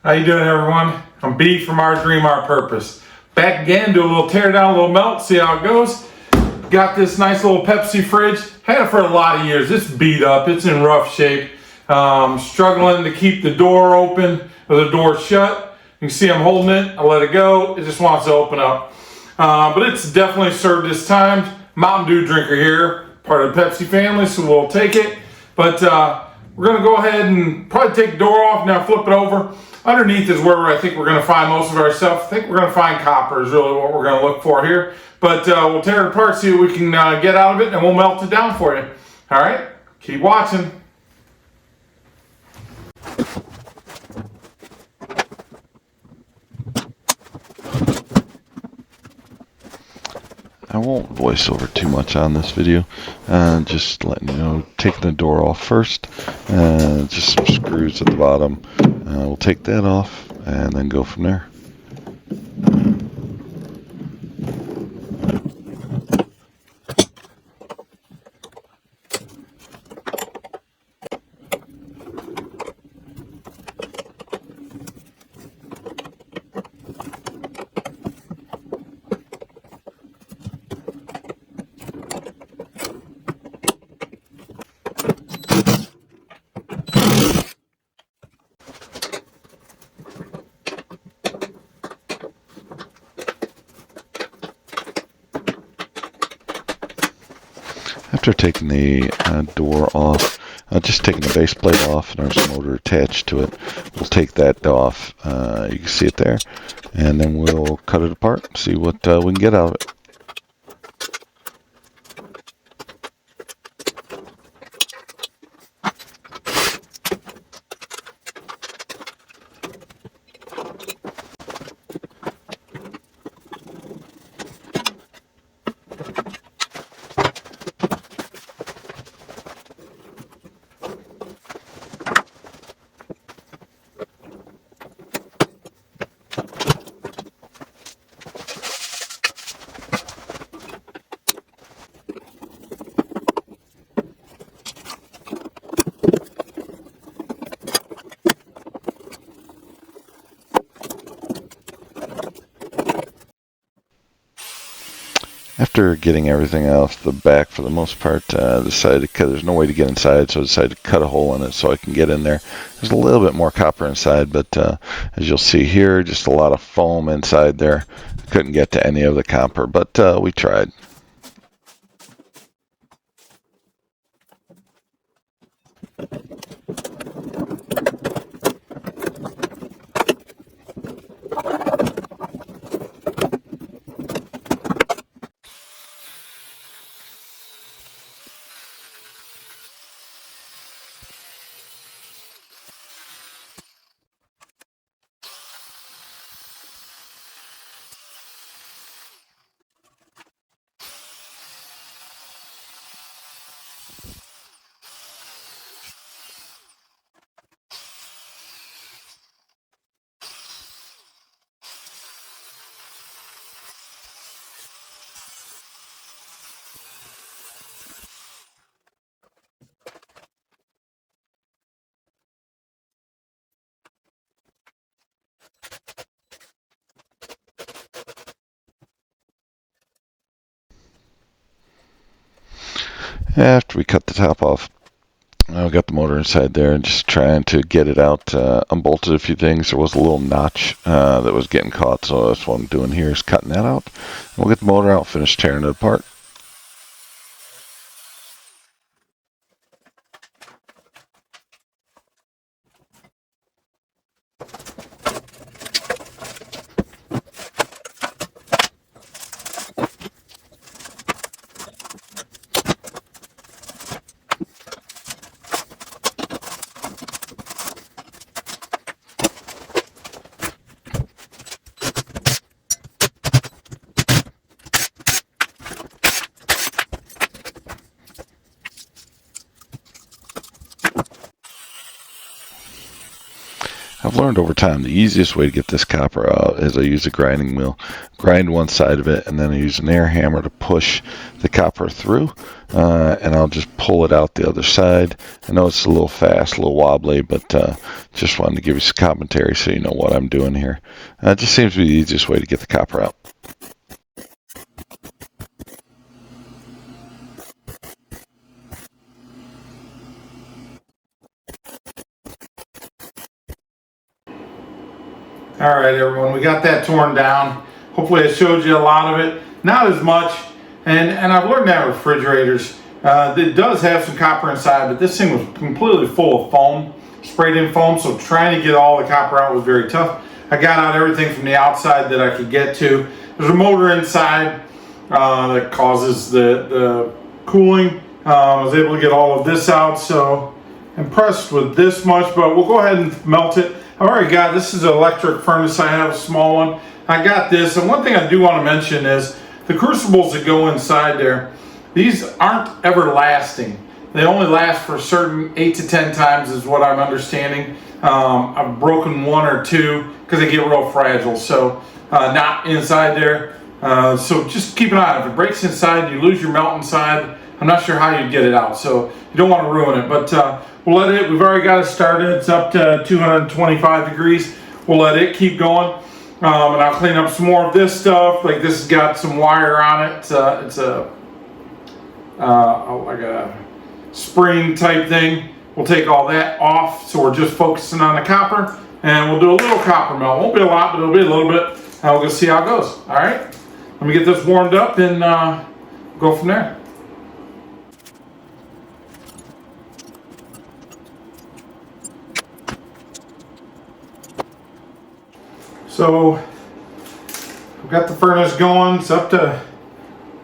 How you doing, everyone? I'm B from Our Dream, Our Purpose. Back again, do a little tear down, a little melt, see how it goes. Got this nice little Pepsi fridge. Had it for a lot of years. It's beat up. It's in rough shape. Struggling to keep the door open or the door shut. You can see I'm holding it. I let it go. It just wants to open up. But it's definitely served its time. Mountain Dew drinker here, part of the Pepsi family, so we'll take it. But we're going to go ahead and probably take the door off, now flip it over. Underneath is where I think we're going to find most of our stuff. I think we're going to find copper is really what we're going to look for here. But we'll tear it apart, see what we can get out of it, and we'll melt it down for you. All right, keep watching. I won't voice over too much on this video, just letting you know, taking the door off first, just some screws at the bottom. We'll take that off and then go from there. After taking the door off, just taking the base plate off, and there's a motor attached to it. We'll take that off. You can see it there, and then we'll cut it apart and see what we can get out of it. After getting everything off the back for the most part, decided to cut. There's no way to get inside, so I decided to cut a hole in it so I can get in there. There's a little bit more copper inside, but as you'll see here, just a lot of foam inside there. Couldn't get to any of the copper, but we tried. After we cut the top off, I got the motor inside there and just trying to get it out. Unbolted a few things. There was a little notch that was getting caught, so that's what I'm doing here is cutting that out. And we'll get the motor out, finish tearing it apart. I've learned over time the easiest way to get this copper out is I use a grinding wheel, grind one side of it, and then I use an air hammer to push the copper through, and I'll just pull it out the other side. I know it's a little fast, a little wobbly, but just wanted to give you some commentary so you know what I'm doing here. It just seems to be the easiest way to get the copper out. All right, everyone, we got that torn down. Hopefully I showed you a lot of it. Not as much, and I've learned that with refrigerators. It does have some copper inside, but this thing was completely full of foam, sprayed in foam, so trying to get all the copper out was very tough. I got out everything from the outside that I could get to. There's a motor inside that causes the cooling. I was able to get all of this out, so impressed with this much, but we'll go ahead and melt it. I've already got, this is an electric furnace. I have a small one. I got this, and one thing I do want to mention is the crucibles that go inside there, these aren't everlasting. They only last for a certain 8 to 10 times is what I'm understanding. I've broken one or two because they get real fragile, so not inside there. So just keep an eye on it. If it breaks inside, you lose your melt inside. I'm not sure how you get it out, so you don't want to ruin it, but we'll let it, we've already got it started. It's up to 225 degrees. We'll let it keep going. And I'll clean up some more of this stuff. Like this has got some wire on it. It's like a spring type thing. We'll take all that off, so we're just focusing on the copper, and we'll do a little copper melt. Won't be a lot, but it'll be a little bit. And we're gonna see how it goes. All right, let me get this warmed up and go from there. So I've got the furnace going. It's up to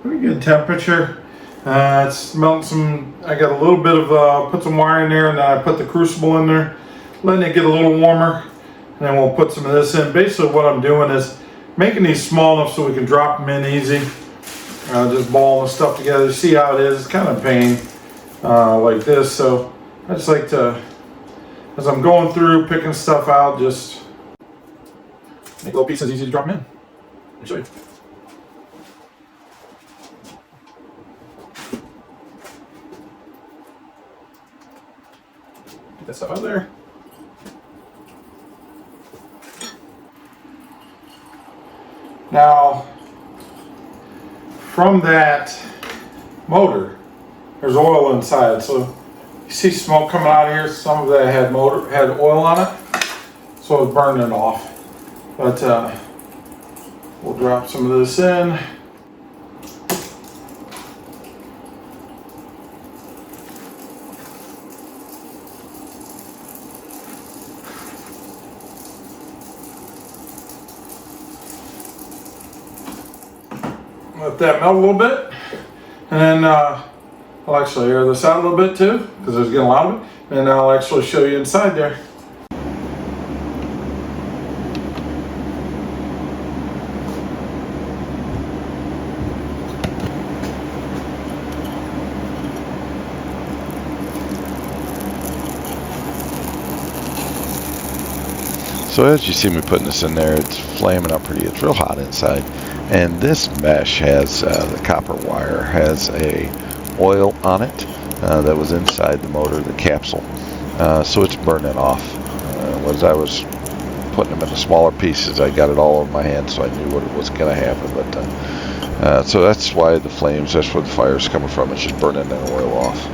pretty good temperature. It's melting some. I got a little bit of put some wire in there, and then I put the crucible in there, letting it get a little warmer, and then we'll put some of this in. Basically what I'm doing is making these small enough so we can drop them in easy. Just balling the stuff together. See how it is. It's kind of a pain like this, so I just like to, as I'm going through picking stuff out, just make little pieces easy to drop them in. Let me show you. Get that stuff out of there. Now, from that motor, there's oil inside. So you see smoke coming out of here. Some of that had oil on it, so I was burning it off. But we'll drop some of this in. Let that melt a little bit, and then I'll actually air this out a little bit too, because there's getting a lot of it, and I'll actually show you inside there. So as you see me putting this in there, it's flaming up pretty. It's real hot inside. And this mesh has, the copper wire has a oil on it that was inside the motor, the capsule. So it's burning off. As I was putting them into smaller pieces, I got it all over my hand, so I knew what was going to happen. But so that's why the flames, that's where the fire is coming from. It's just burning that oil off.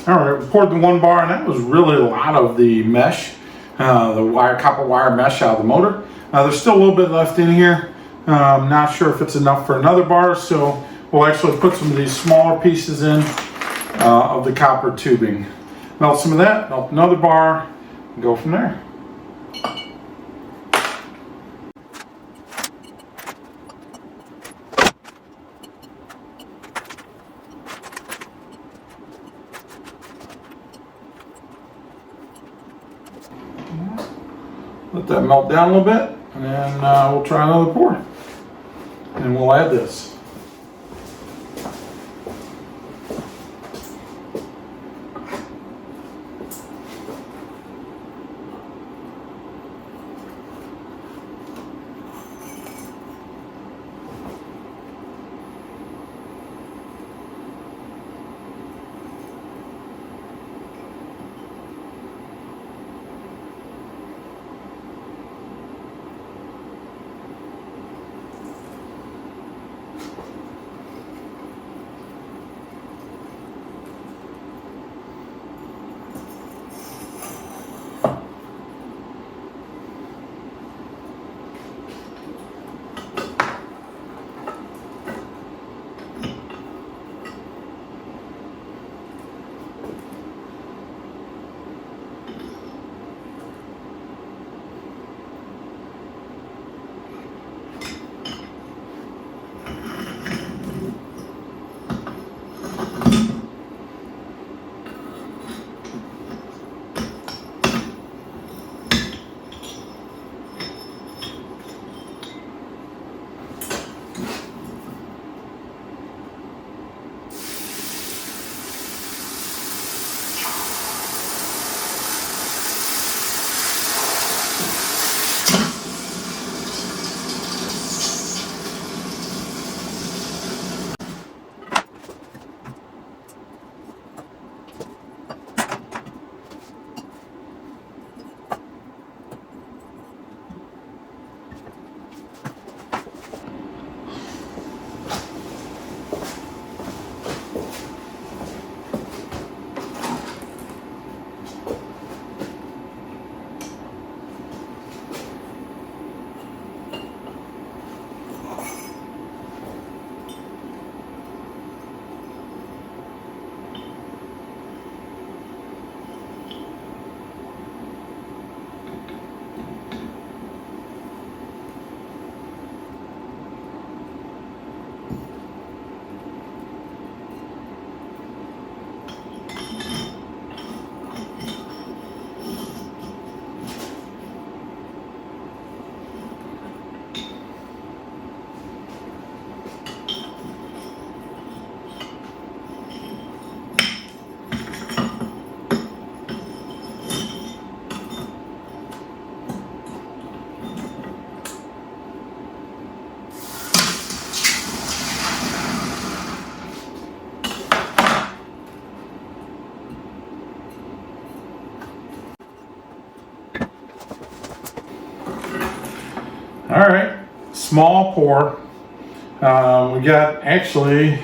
All right, we poured the 1 bar, and that was really a lot of the mesh, the copper wire mesh out of the motor. There's still a little bit left in here. I'm not sure if it's enough for another bar, so we'll actually put some of these smaller pieces in of the copper tubing. Melt some of that, melt another bar, and go from there. Let that melt down a little bit, and then we'll try another pour. And we'll add this. All right, small pour. We got actually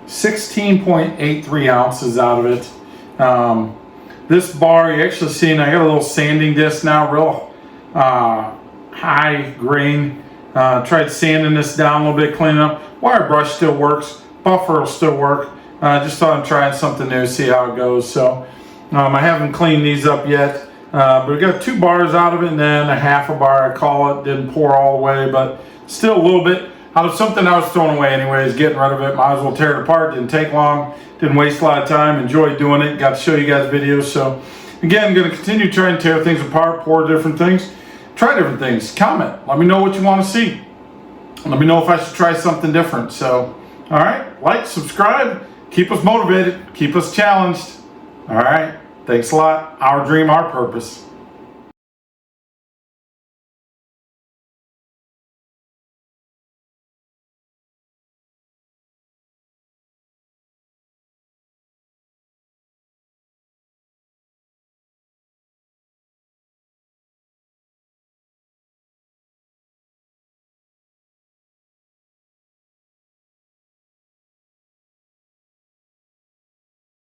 16.83 ounces out of it. This bar, you actually see, and I got a little sanding disc now, real high grain. Tried sanding this down a little bit, cleaning up. Wire brush still works. Buffer will still work. Just thought I'd try something new, see how it goes. So I haven't cleaned these up yet. But we got 2 bars out of it, and then a half a bar, I call it. Didn't pour all the way, but still a little bit out of something I was throwing away anyways, getting rid of it. Might as well tear it apart. Didn't take long, didn't waste a lot of time. Enjoyed doing it. Got to show you guys videos. So again, I'm going to continue trying to tear things apart, pour different things, try different things. Comment, let me know what you want to see. Let me know if I should try something different. So all right, like, subscribe, keep us motivated, keep us challenged. All right, thanks a lot. Our dream, our purpose.